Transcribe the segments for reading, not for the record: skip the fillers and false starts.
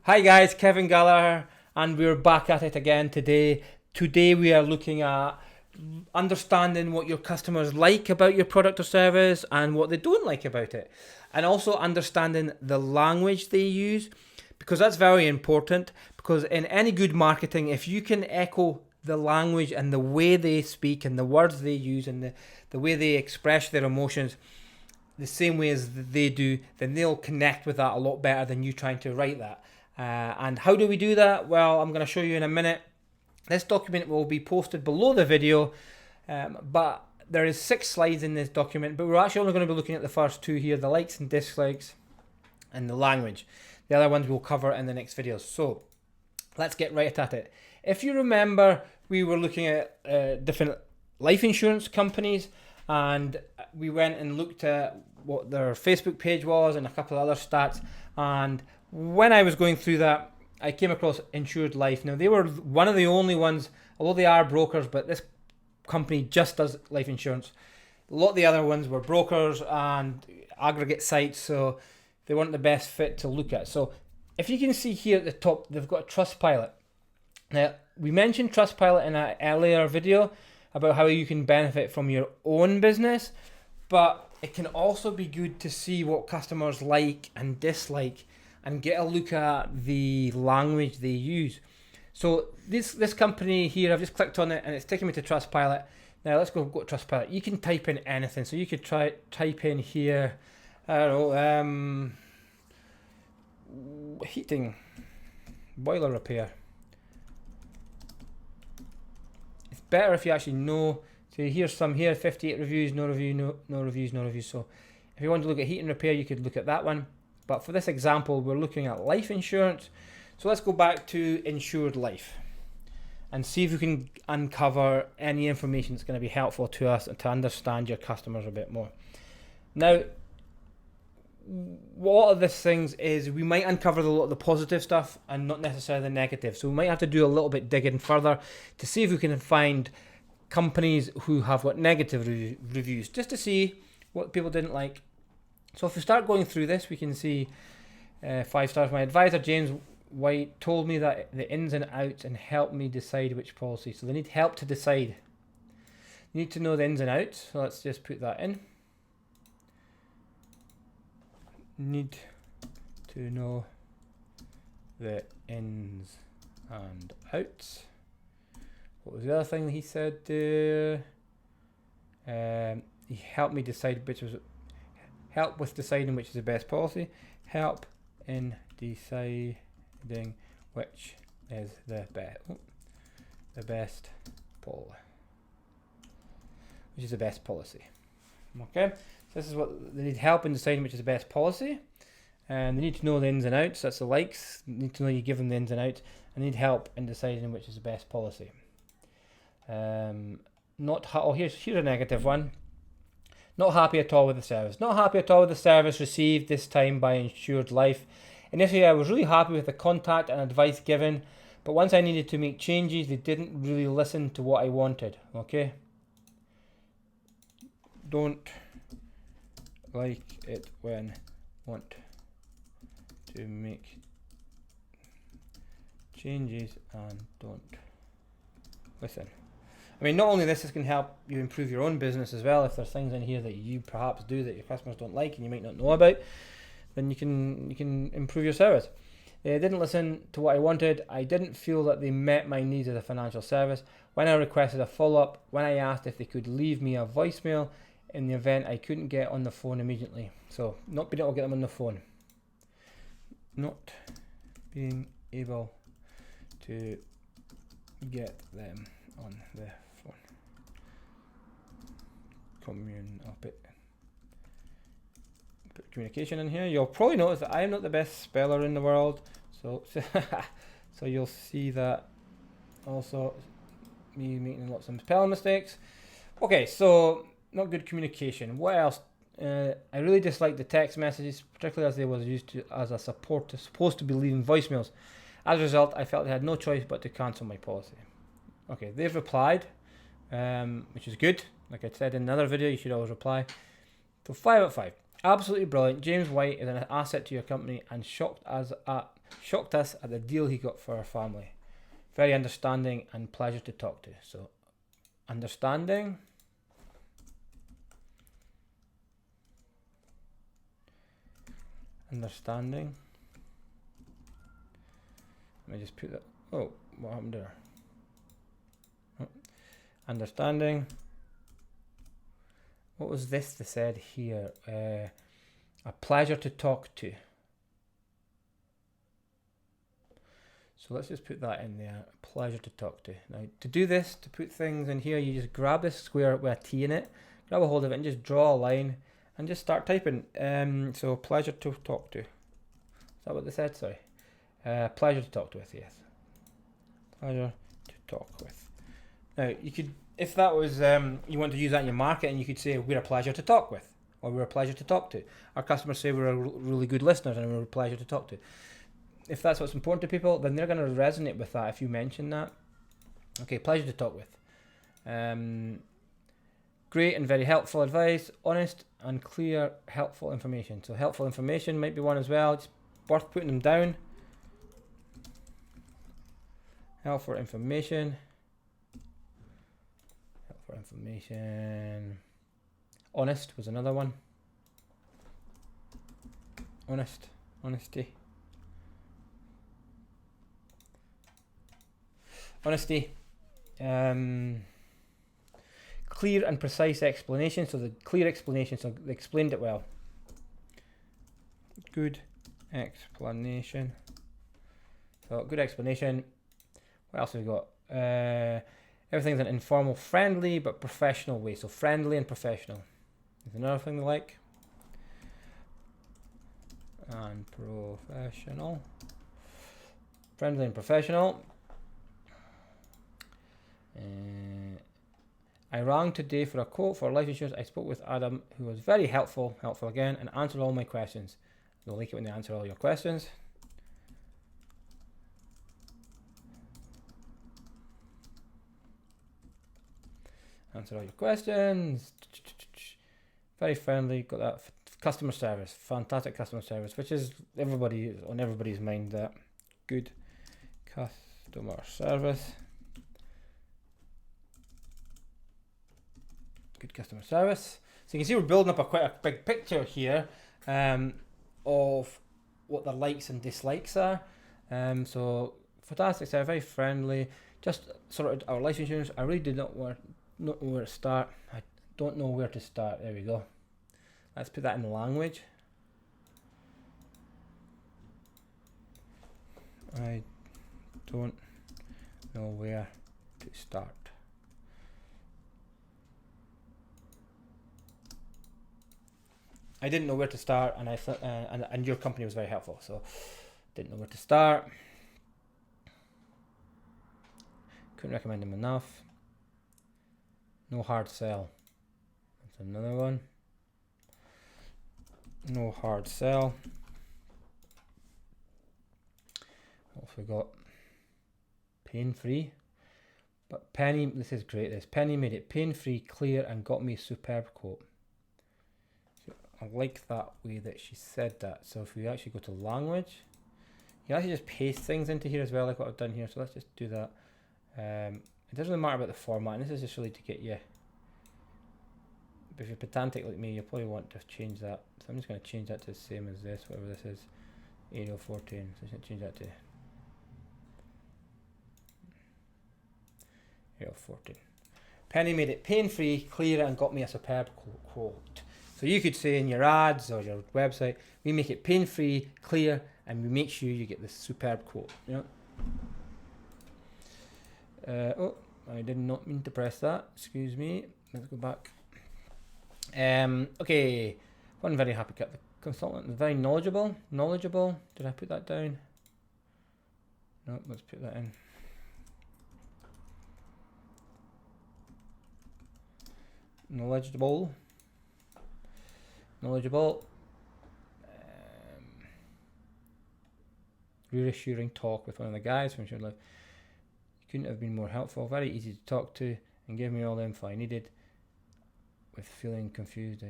Hi guys, Kevin Gallagher, and we're back at it again today. Today we are looking at understanding what your customers like about your product or service and what they don't like about it, and also understanding the language they use, because that's very important. Because in any good marketing, if you can echo the language and the way they speak and the words they use and the way they express their emotions the same way as they do, then they'll connect with that a lot better than you trying to write that. And how do we do that? Well, I'm going to show you in a minute. This document will be posted below the video, but there is 6 slides in this document, but we're actually only going to be looking at the first 2 here, the likes and dislikes and the language. The other ones we'll cover in the next videos. So let's get right at it. If you remember, we were looking at different life insurance companies, and we went and looked at what their Facebook page was and a couple of other stats. And when I was going through that, I came across Insured Life. Now, they were one of the only ones, although they are brokers, but this company just does life insurance. A lot of the other ones were brokers and aggregate sites, so they weren't the best fit to look at. So if you can see here at the top, they've got a Trustpilot. Now, we mentioned Trustpilot in an earlier video about how you can benefit from your own business, but it can also be good to see what customers like and dislike and get a look at the language they use. So this company here, I've just clicked on it and it's taking me to Trustpilot. Now let's go to Trustpilot. You can type in anything. So you could type in here, I don't know, heating, boiler repair. Better if you actually know. So here's some here, 58 reviews, no review, no reviews, no reviews. So if you want to look at heat and repair, you could look at that one. But for this example, we're looking at life insurance. So let's go back to Insured Life and see if we can uncover any information that's going to be helpful to us and to understand your customers a bit more. Now, what of these things is we might uncover a lot of the positive stuff and not necessarily the negative. So we might have to do a little bit digging further to see if we can find companies who have got negative reviews, just to see what people didn't like. So if we start going through this, we can see 5 stars. My advisor, James White, told me that the ins and outs and helped me decide which policy. So they need help to decide. You need to know the ins and outs. So let's just put that in. Need to know the ins and outs. What was the other thing that he said there? He helped me decide help with deciding which is the best policy. Help in deciding which is the best policy. Which is the best policy. Okay. This is what they need help in deciding which is the best policy, and they need to know the ins and outs. That's the likes. They need to know you give them the ins and outs, and they need help in deciding which is the best policy. Here's a negative one. Not happy at all with the service. Not happy at all with the service received this time by Insured Life. Initially, I was really happy with the contact and advice given, but once I needed to make changes, they didn't really listen to what I wanted. Okay. Don't like it when want to make changes and don't listen. I mean, not only this can help you improve your own business as well. If there's things in here that you perhaps do that your customers don't like and you might not know about, then you can improve your service. They didn't listen to what I wanted. I didn't feel that they met my needs as a financial service. When I requested a follow-up, when I asked if they could leave me a voicemail, in the event I couldn't get on the phone immediately. So not being able to get them on the phone. Not being able to get them on the phone. Put communication in here. You'll probably notice that I'm not the best speller in the world. So so you'll see that also me making lots of spelling mistakes. Okay, so not good communication. What else? I really disliked the text messages, particularly as they was used as a support, supposed to be leaving voicemails. As a result, I felt they had no choice but to cancel my policy. Okay, they've replied, which is good. Like I said in another video, you should always reply. So 5 out of 5. Absolutely brilliant. James White is an asset to your company and shocked as at shocked us at the deal he got for our family. Very understanding and pleasure to talk to. So, understanding. Understanding. Let me just put that. Oh, what happened there? Oh. Understanding. What was this they said here? A pleasure to talk to. So let's just put that in there. A pleasure to talk to. Now, to do this, to put things in here, you just grab this square with a T in it, grab a hold of it, and just draw a line, and just start typing. So pleasure to talk to. Is that what they said? Sorry. Pleasure to talk with, yes. Pleasure to talk with. Now, you could, if that was, you want to use that in your marketing, you could say, we're a pleasure to talk with, or we're a pleasure to talk to. Our customers say we're a really good listeners and we're a pleasure to talk to. If that's what's important to people, then they're going to resonate with that if you mention that. Okay, pleasure to talk with. Great and very helpful advice, honest and clear, helpful information. So helpful information might be one as well. It's worth putting them down. Helpful information. Helpful information. Honest was another one. Honesty. Clear and precise explanation. So the clear explanation, so they explained it well. Good explanation. So good explanation. What else have we got? Everything's an informal, friendly, but professional way. So friendly and professional is another thing they like. And professional. Friendly and professional. I rang today for a quote for life insurance. I spoke with Adam, who was very helpful again, and answered all my questions. They'll like it when they answer all your questions. Answer all your questions. Very friendly. Got that. Customer service. Fantastic customer service, which is on everybody's mind. That good customer service. Good customer service. So you can see we're building up quite a big picture here of what the likes and dislikes are. So fantastic, so very friendly. Just sort of our life insurance. I really did not know where to start. I don't know where to start. There we go. Let's put that in language. I don't know where to start. I didn't know where to start, and and your company was very helpful, so didn't know where to start. Couldn't recommend them enough. No hard sell. That's another one. No hard sell. What have we got? Pain free. But Penny, this is great. Penny made it pain free, clear, and got me a superb quote. I like that way that she said that. So if we actually go to language, you actually just paste things into here as well, like what I've done here. So let's just do that. It doesn't really matter about the format. And this is just really to get you. But if you're pedantic like me, you'll probably want to change that. So I'm just going to change that to the same as this, whatever this is. Arial 14. So I'm just going to change that to Arial 14. Penny made it pain-free, clear, and got me a superb quote. So you could say in your ads or your website, we make it pain-free, clear, and we make sure you get this superb quote. You know? Oh, I did not mean to press that. Excuse me. Let's go back. Okay. One very happy cut. The consultant is very knowledgeable. Did I put that down? No, let's put that in. Knowledgeable. Reassuring talk with one of the guys from Life. You couldn't have been more helpful. Very easy to talk to and gave me all the info I needed. With feeling confused.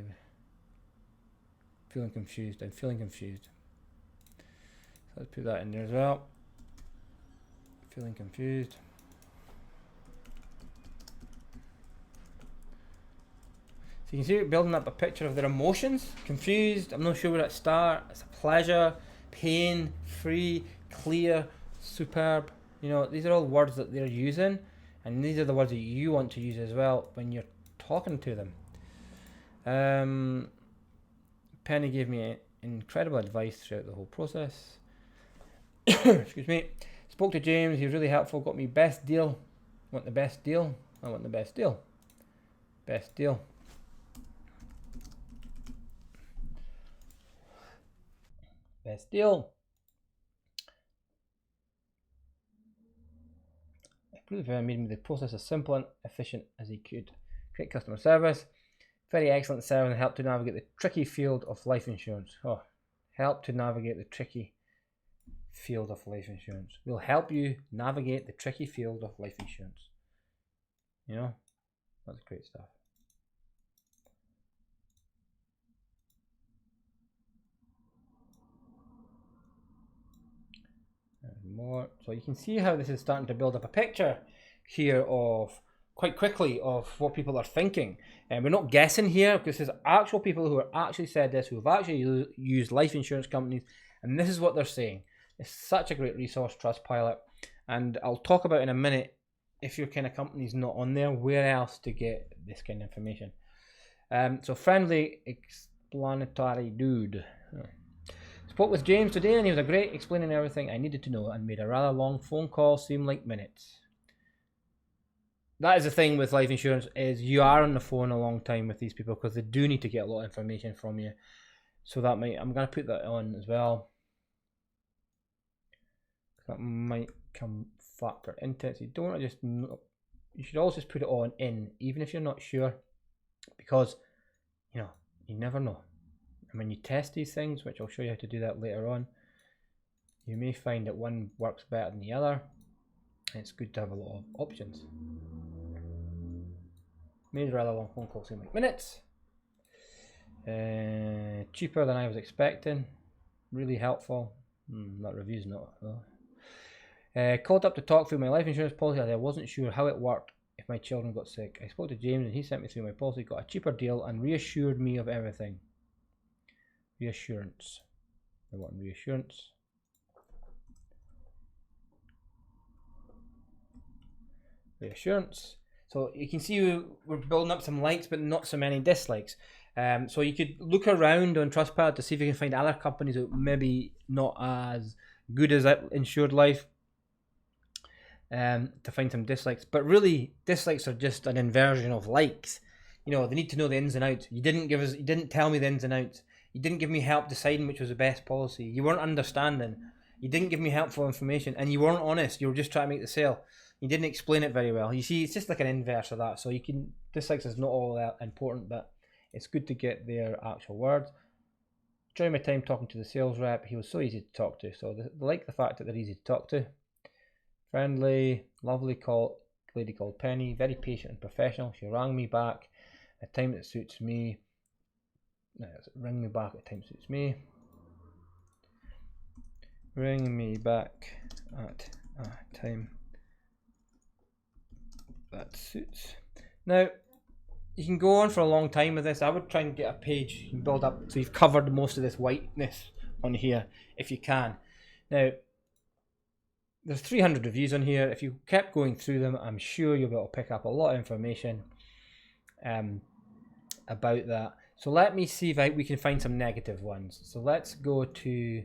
So let's put that in there as well. Feeling confused. So you can see it building up a picture of their emotions. Confused, I'm not sure where to start. It's a pleasure, pain, free, clear, superb. You know, these are all words that they're using, and these are the words that you want to use as well when you're talking to them. Penny gave me incredible advice throughout the whole process. Excuse me. Spoke to James, he was really helpful, got me best deal. Want the best deal? I want the best deal. Best deal. Best deal. Improved made the process as simple and efficient as he could. Great customer service. Very excellent service and helped to navigate the tricky field of life insurance. Oh, help to navigate the tricky field of life insurance. We'll help you navigate the tricky field of life insurance. You know, that's great stuff. And more. So you can see how this is starting to build up a picture here of quite quickly of what people are thinking. And we're not guessing here, because there's actual people who are actually said this, who have actually used life insurance companies, and this is what they're saying. It's such a great resource, Trustpilot, and I'll talk about in a minute, if your kind of company's not on there, where else to get this kind of information. So friendly, explanatory dude. Spoke with James today and he was great, explaining everything I needed to know, and made a rather long phone call seem like minutes. That is the thing with life insurance, is you are on the phone a long time with these people because they do need to get a lot of information from you. So that might, I'm going to put that on as well. That might come factor into it. So you don't want to just, you should always just put it on in, even if you're not sure, because you know, you never know. And when you test these things, which I'll show you how to do that later on, you may find that one works better than the other. And it's good to have a lot of options. Made a rather long phone call, seemed like minutes. Cheaper than I was expecting. Really helpful. That review's not though. Called up to talk through my life insurance policy as I wasn't sure how it worked if my children got sick. I spoke to James and he sent me through my policy, got a cheaper deal and reassured me of everything. Reassurance. I want reassurance. Reassurance. So you can see we're building up some likes but not so many dislikes. So you could look around on Trustpilot to see if you can find other companies that maybe not as good as Insured Life, to find some dislikes. But really, dislikes are just an inversion of likes. You know, they need to know the ins and outs. You didn't tell me the ins and outs. You didn't give me help deciding which was the best policy. You weren't understanding. You didn't give me helpful information, and you weren't honest. You were just trying to make the sale. You didn't explain it very well. You see, it's just like an inverse of that. So you can, dislikes is not all that important, but it's good to get their actual words. During my time talking to the sales rep, he was so easy to talk to. So they like the fact that they're easy to talk to. Friendly, lovely lady called Penny, very patient and professional. She rang me back at a time that suits me. Ring me back at a time that suits me. Ring me back at a time that suits. Now, you can go on for a long time with this. I would try and get a page you can build up so you've covered most of this whiteness on here if you can. Now, there's 300 reviews on here. If you kept going through them, I'm sure you'll be able to pick up a lot of information about that. So let me see if we can find some negative ones. So let's go to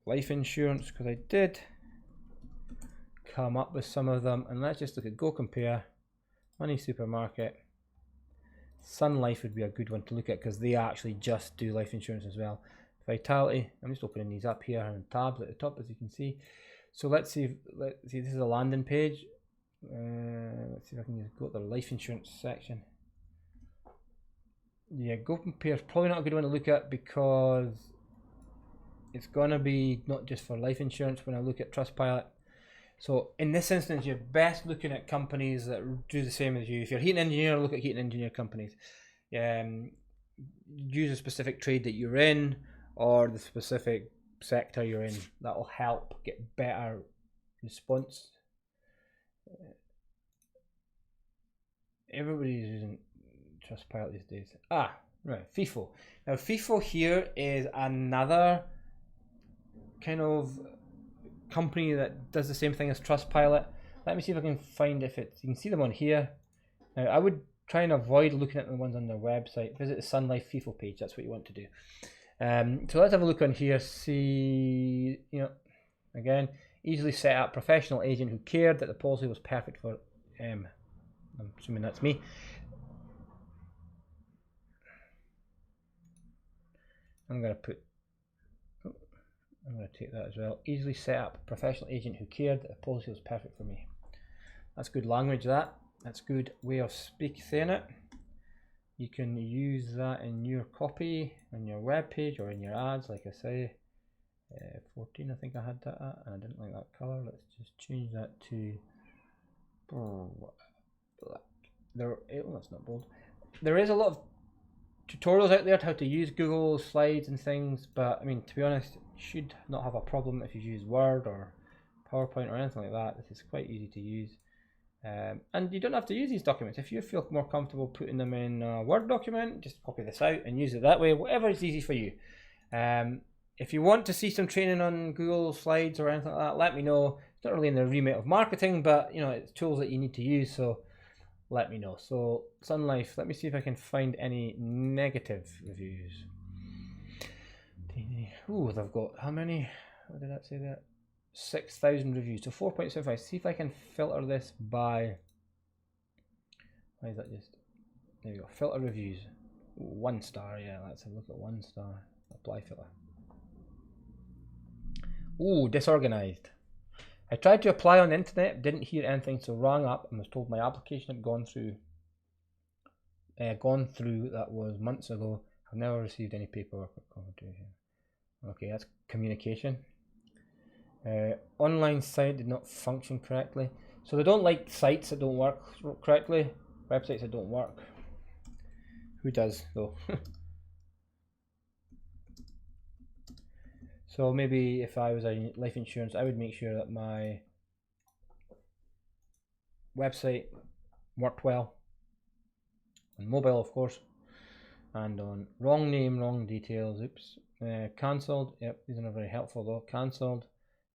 life insurance, because I did come up with some of them, and let's just look at Go Compare, Money Supermarket. Sun Life would be a good one to look at because they actually just do life insurance as well. Vitality, I'm just opening these up here and tabs at the top, as you can see. So let's see, this is a landing page. Let's see if I can just go to the life insurance section. Yeah, Go Compare is probably not a good one to look at because it's gonna be not just for life insurance when I look at Trustpilot. So in this instance, you're best looking at companies that do the same as you. If you're a heating engineer, look at heating engineer companies. Use a specific trade that you're in, or the specific sector you're in. That'll help get better response. Everybody's using Trustpilot these days. Ah, right, FIFO. Now FIFO here is another kind of company that does the same thing as Trustpilot. Let me see if I can find if it's, you can see them on here. Now I would try and avoid looking at the ones on their website. Visit the Sun Life FIFO page, that's what you want to do. So let's have a look on here, see, again, easily set up professional agent who cared that the policy was perfect for, I'm assuming that's me. I'm going to take that as well. Easily set up professional agent who cared that the policy was perfect for me. That's good language, that's good way of saying it. You can use that in your copy on your web page or in your ads, like I say. 14 I think I had that at, and I didn't like that color. Let's just change that to black. That's not bold. There is a lot of tutorials out there to how to use Google Slides and things, but I mean, to be honest, you should not have a problem if you use Word or PowerPoint or anything like that. This is quite easy to use. And you don't have to use these documents. If you feel more comfortable putting them in a Word document, just copy this out and use it that way, whatever is easy for you. If you want to see some training on Google Slides or anything like that, let me know. It's not really in the remit of marketing, but it's tools that you need to use, so let me know. So Sun Life, let me see if I can find any negative reviews. Ooh, they've got how many? What did that say there? 6,000 reviews, so 4.75. See if I can filter this by, why is that just, there you go, filter reviews. 1 star, yeah, let's have a look at 1 star. Apply filter. Ooh, disorganized. I tried to apply on the internet, didn't hear anything, so rang up and was told my application had gone through. That was months ago. I've never received any paperwork or confirmation. Okay, that's communication. Online site did not function correctly. So they don't like sites that don't work correctly, websites that don't work. Who does though? So maybe if I was a life insurance, I would make sure that my website worked well. On mobile, of course. And on wrong name, wrong details. Oops. Cancelled. Yep, these are not very helpful though. Cancelled.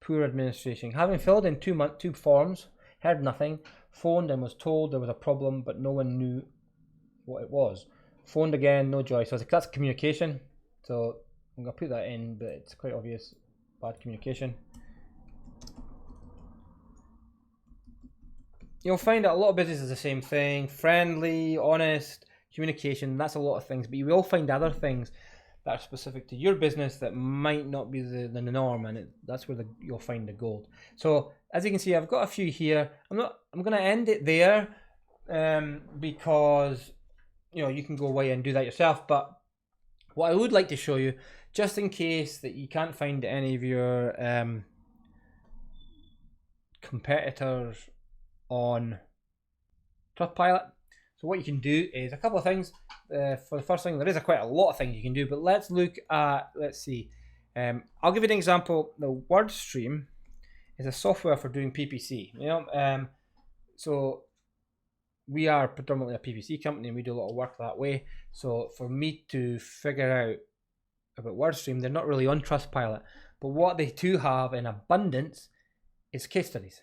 Poor administration. Having filled in 2 forms, heard nothing. Phoned and was told there was a problem, but no one knew what it was. Phoned again, no joy. So that's communication. So I'm going to put that in, but it's quite obvious. Bad communication. You'll find that a lot of business is the same thing. Friendly, honest, communication. That's a lot of things. But you will find other things that are specific to your business that might not be the norm, and that's where you'll find the gold. So as you can see, I've got a few here. I'm going to end it there because you can go away and do that yourself. But what I would like to show you, just in case that you can't find any of your competitors on Trustpilot. So what you can do is a couple of things. For the first thing, there is quite a lot of things you can do, but let's look at, let's see. I'll give you an example. The WordStream is a software for doing PPC. So we are predominantly a PPC company and we do a lot of work that way. So for me to figure out about WordStream, they're not really on Trustpilot, but what they do have in abundance is case studies.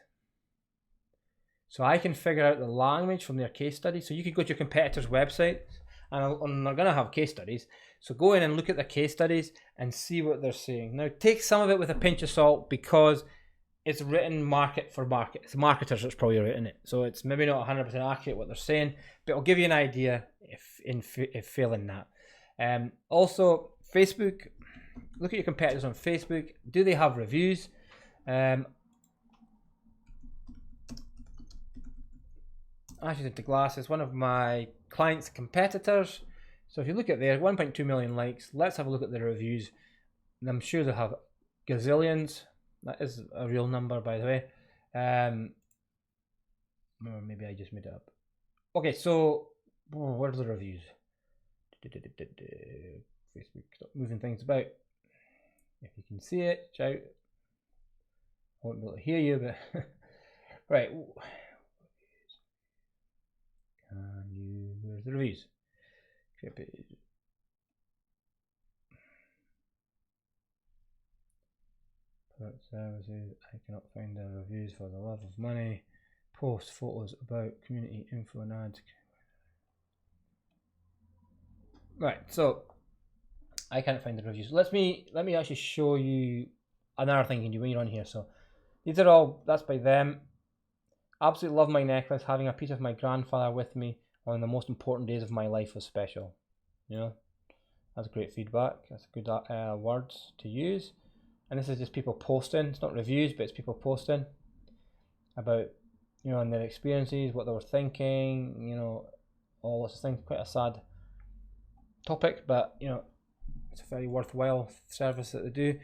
So I can figure out the language from their case studies. So you could go to your competitor's website and they're going to have case studies. So go in and look at the case studies and see what they're saying. Now take some of it with a pinch of salt because it's written market for market. It's marketers that's probably written it. So it's maybe not 100% accurate what they're saying, but it'll give you an idea if failing that. Also, Facebook, look at your competitors on Facebook. Do they have reviews? Ashes into Glass is one of my clients' competitors. So if you look at there, 1.2 million likes. Let's have a look at the reviews. And I'm sure they'll have gazillions. That is a real number, by the way. Or maybe I just made it up. Okay, so where's the reviews? Facebook, stop moving things about. if you can see it, shout. I won't be able to hear you, but right. Where's the reviews? Product services, I cannot find the reviews for the love of money. Post photos about community info and ads. Right, so I can't find the reviews. Let me actually show you another thing you can do when you're on here. So these are all, that's by them. Absolutely love my necklace. Having a piece of my grandfather with me on the most important days of my life was special. You know, that's great feedback. That's good words to use. And this is just people posting. It's not reviews, but it's people posting about, you know, and their experiences, what they were thinking, you know, all sorts of things. Quite a sad topic, but you know, it's a very worthwhile service that they do.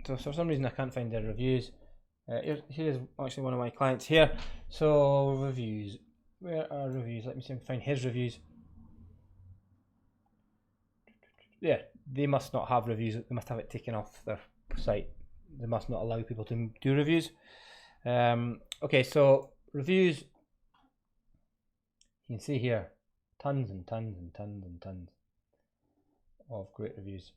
So for some reason I can't find their reviews. Here's actually one of my clients here. So reviews, where are reviews? Let me see if I can find his reviews. Yeah, they must not have reviews. They must have it taken off their site. They must not allow people to do reviews. Okay, so reviews, you can see here, tons and tons and tons and tons of great reviews.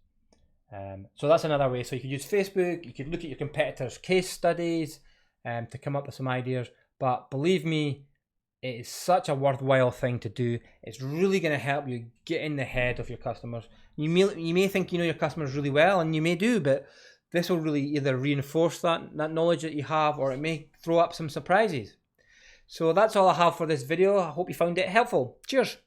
So that's another way. So you could use Facebook, you could look at your competitors' case studies to come up with some ideas. But believe me, it is such a worthwhile thing to do. It's really going to help you get in the head of your customers. You may think you know your customers really well, and you may do, but this will really either reinforce that knowledge that you have, or it may throw up some surprises. So that's all I have for this video. I hope you found it helpful. Cheers.